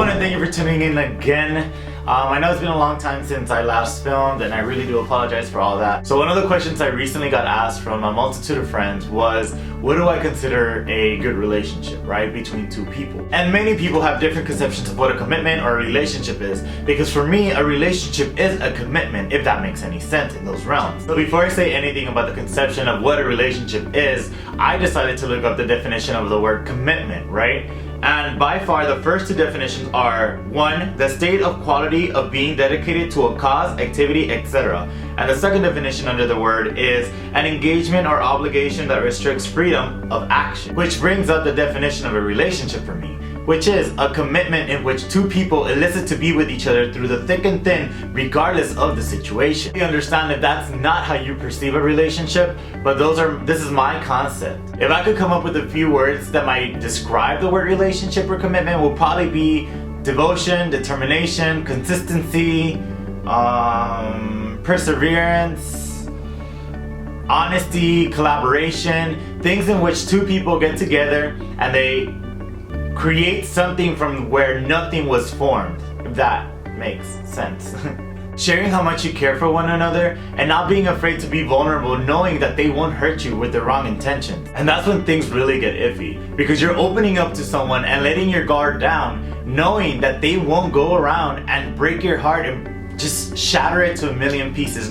everyone, and thank you for tuning in again. I know it's been a long time since I last filmed, and I really do apologize for all that. So one of the questions I recently got asked from a multitude of friends was, what do I consider a good relationship, right, between two people? And many people have different conceptions of what a commitment or a relationship is, because for me, a relationship is a commitment, if that makes any sense in those realms. So before I say anything about the conception of what a relationship is, I decided to look up the definition of the word commitment, right? And by far the first two definitions are: 1, the state of quality of being dedicated to a cause, activity, etc. And the second definition under the word is an engagement or obligation that restricts freedom of action. Which brings up the definition of a relationship for me, which is a commitment in which two people elicit to be with each other through the thick and thin, regardless of the situation. You understand if that's not how you perceive a relationship, but this is my concept. If I could come up with a few words that might describe the word relationship or commitment, will probably be devotion, determination, consistency, perseverance, honesty, collaboration, things in which two people get together and they create something from where nothing was formed, if that makes sense. Sharing how much you care for one another and not being afraid to be vulnerable, knowing that they won't hurt you with the wrong intentions. And that's when things really get iffy, because you're opening up to someone and letting your guard down, knowing that they won't go around and break your heart and just shatter it to a million pieces,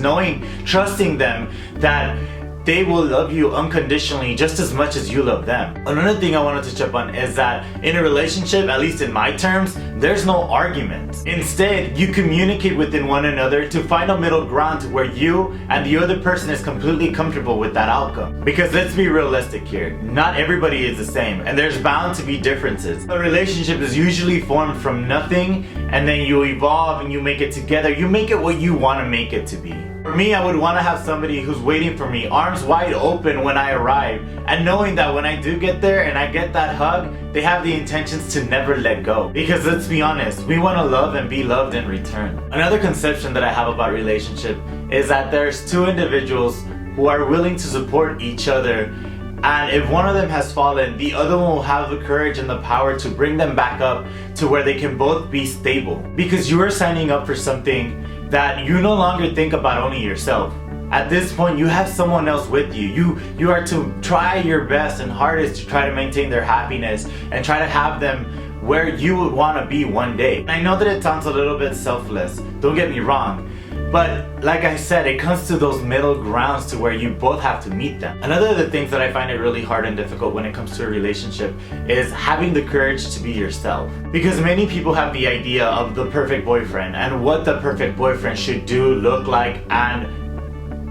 trusting them that they will love you unconditionally just as much as you love them. Another thing I wanted to touch on is that in a relationship, at least in my terms, there's no arguments. Instead, you communicate within one another to find a middle ground to where you and the other person is completely comfortable with that outcome. Because let's be realistic here, not everybody is the same, and there's bound to be differences. A relationship is usually formed from nothing, and then you evolve and you make it together. You make it what you want to make it to be. For me, I would want to have somebody who's waiting for me, arms wide open when I arrive, and knowing that when I do get there and I get that hug, they have the intentions to never let go. Because let's be honest, we want to love and be loved in return. Another conception that I have about relationship is that there's two individuals who are willing to support each other, and if one of them has fallen, the other one will have the courage and the power to bring them back up to where they can both be stable. Because you are signing up for something that you no longer think about only yourself. At this point, you have someone else with you. You are to try your best and hardest to try to maintain their happiness and try to have them where you would want to be one day. I know that it sounds a little bit selfless, don't get me wrong, but like I said, it comes to those middle grounds to where you both have to meet them. Another of the things that I find it really hard and difficult when it comes to a relationship is having the courage to be yourself. Because many people have the idea of the perfect boyfriend and what the perfect boyfriend should do, look like, and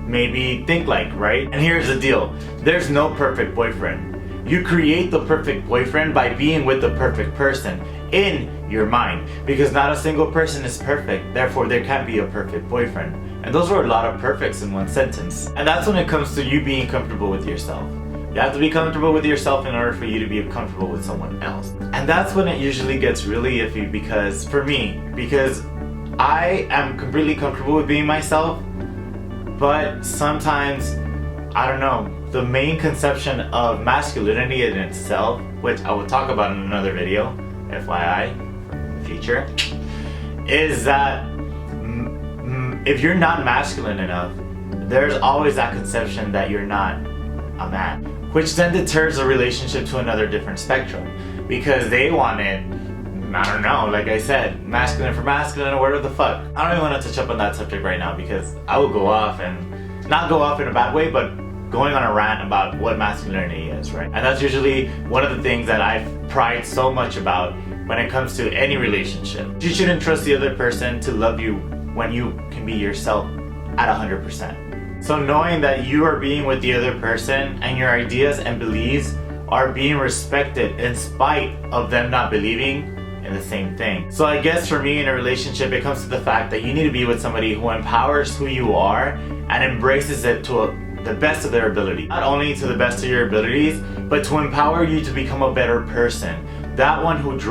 maybe think like, right? And here's the deal, there's no perfect boyfriend. You create the perfect boyfriend by being with the perfect person in your mind, because not a single person is perfect, therefore there can't be a perfect boyfriend. And those were a lot of perfects in one sentence. And that's when it comes to you being comfortable with yourself. You have to be comfortable with yourself in order for you to be comfortable with someone else. And that's when it usually gets really iffy, because for me, because I am completely comfortable with being myself, but sometimes, I don't know, the main conception of masculinity in itself, which I will talk about in another video, FYI, in the future, is that if you're not masculine enough, there's always that conception that you're not a man, which then deters a relationship to another different spectrum, because they want it, I don't know, like I said, masculine for masculine or whatever the fuck. I don't even want to touch up on that subject right now, because I will go off, and not go off in a bad way, but going on a rant about what masculinity is, right? And that's usually one of the things that I've pride so much about when it comes to any relationship. You shouldn't trust the other person to love you when you can be yourself at 100%. So knowing that you are being with the other person and your ideas and beliefs are being respected in spite of them not believing in the same thing. So I guess for me in a relationship, it comes to the fact that you need to be with somebody who empowers who you are and embraces it to the best of their ability. Not only to the best of your abilities, but to empower you to become a better person. That one whose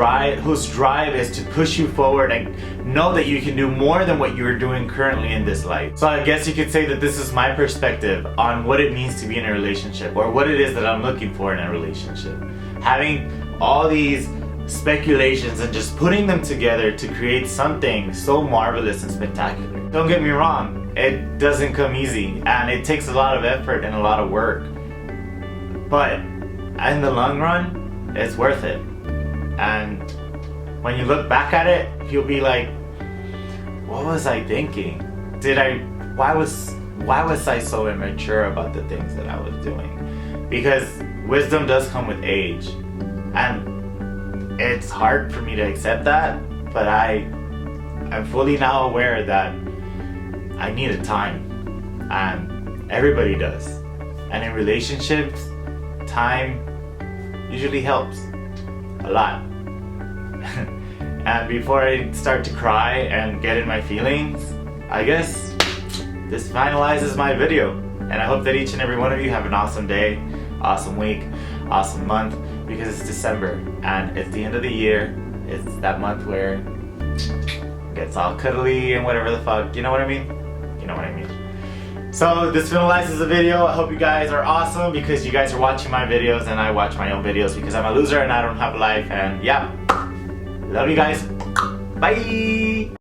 drive is to push you forward and know that you can do more than what you're doing currently in this life. So I guess you could say that this is my perspective on what it means to be in a relationship, or what it is that I'm looking for in a relationship. Having all these speculations and just putting them together to create something so marvelous and spectacular. Don't get me wrong, it doesn't come easy and it takes a lot of effort and a lot of work. But in the long run, it's worth it. And when you look back at it, you'll be like, what was I thinking? Why was I so immature about the things that I was doing? Because wisdom does come with age. And it's hard for me to accept that, but I'm fully now aware that I needed time. And everybody does. And in relationships, time usually helps a lot. And before I start to cry and get in my feelings, I guess this finalizes my video. And I hope that each and every one of you have an awesome day, awesome week, awesome month, because it's December and it's the end of the year. It's that month where it gets all cuddly and whatever the fuck, you know what I mean? You know what I mean. So this finalizes the video. I hope you guys are awesome because you guys are watching my videos and I watch my own videos because I'm a loser and I don't have a life. And yeah, love you guys. Bye.